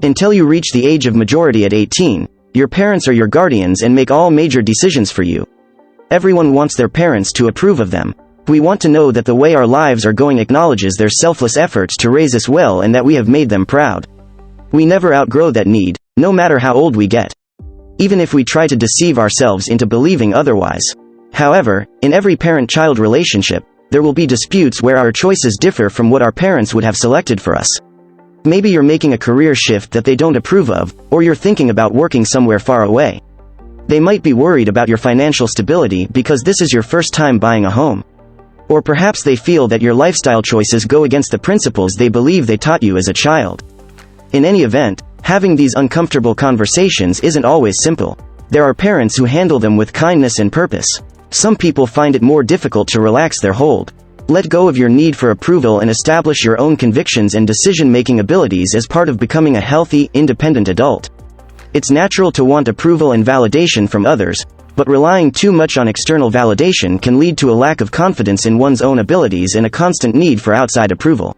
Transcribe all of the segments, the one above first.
Until you reach the age of majority at 18, your parents are your guardians and make all major decisions for you. Everyone wants their parents to approve of them. We want to know that the way our lives are going acknowledges their selfless efforts to raise us well and that we have made them proud. We never outgrow that need, no matter how old we get. Even if we try to deceive ourselves into believing otherwise. However, in every parent-child relationship, there will be disputes where our choices differ from what our parents would have selected for us. Maybe you're making a career shift that they don't approve of, or you're thinking about working somewhere far away. They might be worried about your financial stability because this is your first time buying a home. Or perhaps they feel that your lifestyle choices go against the principles they believe they taught you as a child. In any event, having these uncomfortable conversations isn't always simple. There are parents who handle them with kindness and purpose. Some people find it more difficult to relax their hold. Let go of your need for approval and establish your own convictions and decision-making abilities as part of becoming a healthy, independent adult. It's natural to want approval and validation from others, but relying too much on external validation can lead to a lack of confidence in one's own abilities and a constant need for outside approval.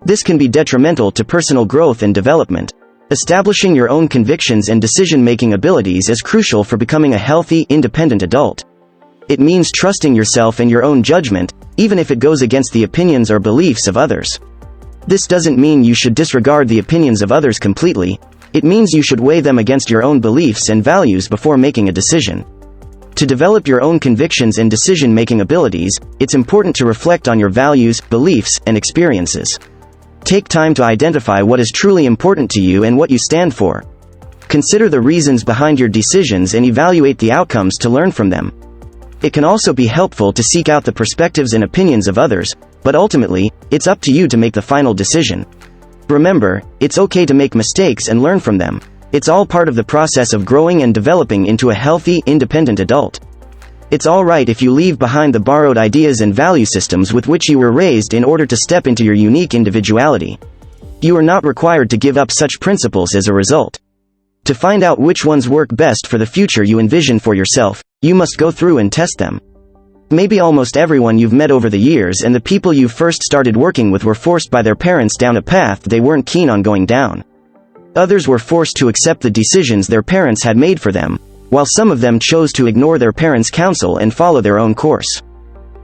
This can be detrimental to personal growth and development. Establishing your own convictions and decision-making abilities is crucial for becoming a healthy, independent adult. It means trusting yourself and your own judgment, even if it goes against the opinions or beliefs of others. This doesn't mean you should disregard the opinions of others completely. It means you should weigh them against your own beliefs and values before making a decision. To develop your own convictions and decision-making abilities, it's important to reflect on your values, beliefs, and experiences. Take time to identify what is truly important to you and what you stand for. Consider the reasons behind your decisions and evaluate the outcomes to learn from them. It can also be helpful to seek out the perspectives and opinions of others, but ultimately, it's up to you to make the final decision. Remember, it's okay to make mistakes and learn from them. It's all part of the process of growing and developing into a healthy, independent adult. It's alright if you leave behind the borrowed ideas and value systems with which you were raised in order to step into your unique individuality. You are not required to give up such principles as a result. To find out which ones work best for the future you envision for yourself, you must go through and test them. Maybe almost everyone you've met over the years and the people you first started working with were forced by their parents down a path they weren't keen on going down. Others were forced to accept the decisions their parents had made for them, while some of them chose to ignore their parents' counsel and follow their own course.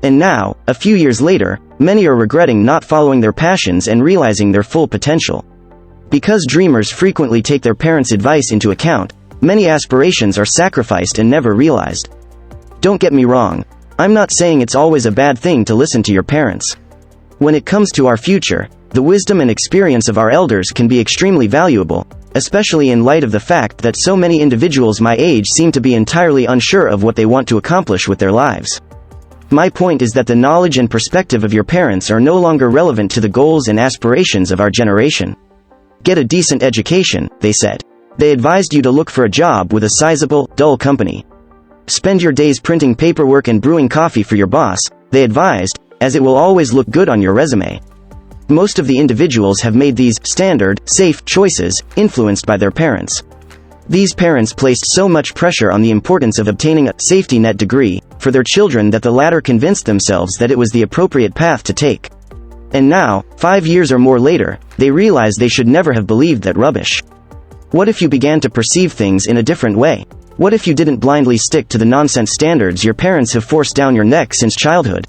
And now, a few years later, many are regretting not following their passions and realizing their full potential. Because dreamers frequently take their parents' advice into account, many aspirations are sacrificed and never realized. Don't get me wrong, I'm not saying it's always a bad thing to listen to your parents. When it comes to our future, the wisdom and experience of our elders can be extremely valuable, especially in light of the fact that so many individuals my age seem to be entirely unsure of what they want to accomplish with their lives. My point is that the knowledge and perspective of your parents are no longer relevant to the goals and aspirations of our generation. Get a decent education, they said. They advised you to look for a job with a sizable, dull company. Spend your days printing paperwork and brewing coffee for your boss, they advised, as it will always look good on your resume. Most of the individuals have made these standard, safe choices, influenced by their parents. These parents placed so much pressure on the importance of obtaining a safety net degree for their children that the latter convinced themselves that it was the appropriate path to take. And now, 5 years or more later, they realize they should never have believed that rubbish. What if you began to perceive things in a different way? What if you didn't blindly stick to the nonsense standards your parents have forced down your neck since childhood?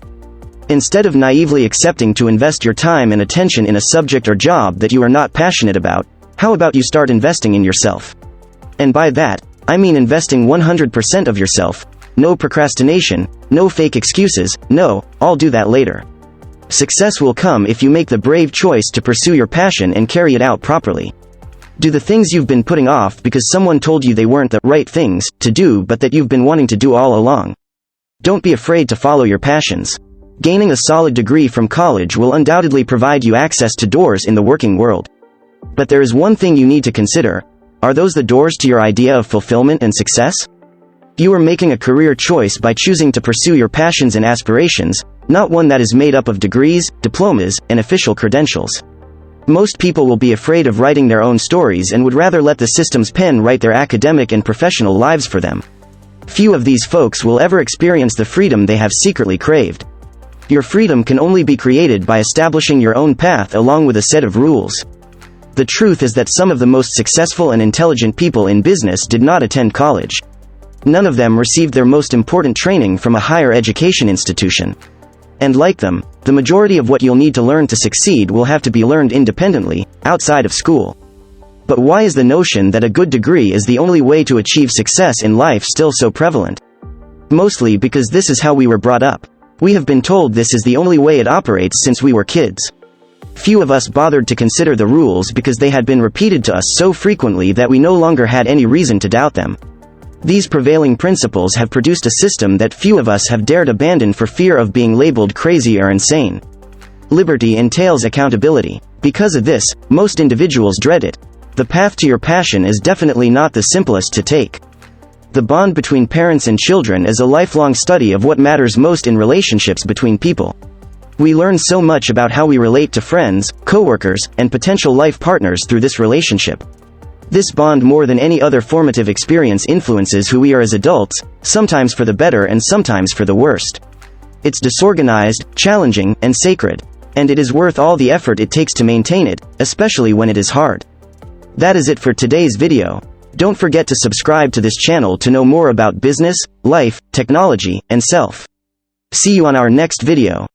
Instead of naively accepting to invest your time and attention in a subject or job that you are not passionate about, how about you start investing in yourself? And by that, I mean investing 100% of yourself. No procrastination, no fake excuses, no, I'll do that later. Success will come if you make the brave choice to pursue your passion and carry it out properly. Do the things you've been putting off because someone told you they weren't the right things to do but that you've been wanting to do all along. Don't be afraid to follow your passions. Gaining a solid degree from college will undoubtedly provide you access to doors in the working world. But there is one thing you need to consider. Are those the doors to your idea of fulfillment and success? You are making a career choice by choosing to pursue your passions and aspirations, not one that is made up of degrees, diplomas, and official credentials. Most people will be afraid of writing their own stories and would rather let the system's pen write their academic and professional lives for them. Few of these folks will ever experience the freedom they have secretly craved. Your freedom can only be created by establishing your own path along with a set of rules. The truth is that some of the most successful and intelligent people in business did not attend college. None of them received their most important training from a higher education institution. And like them, the majority of what you'll need to learn to succeed will have to be learned independently, outside of school. But why is the notion that a good degree is the only way to achieve success in life still so prevalent? Mostly because this is how we were brought up. We have been told this is the only way it operates since we were kids. Few of us bothered to consider the rules because they had been repeated to us so frequently that we no longer had any reason to doubt them. These prevailing principles have produced a system that few of us have dared abandon for fear of being labeled crazy or insane. Liberty entails accountability. Because of this, most individuals dread it. The path to your passion is definitely not the simplest to take. The bond between parents and children is a lifelong study of what matters most in relationships between people. We learn so much about how we relate to friends, coworkers, and potential life partners through this relationship. This bond, more than any other formative experience, influences who we are as adults, sometimes for the better and sometimes for the worst. It's disorganized, challenging, and sacred. And it is worth all the effort it takes to maintain it, especially when it is hard. That is it for today's video. Don't forget to subscribe to this channel to know more about business, life, technology, and self. See you on our next video.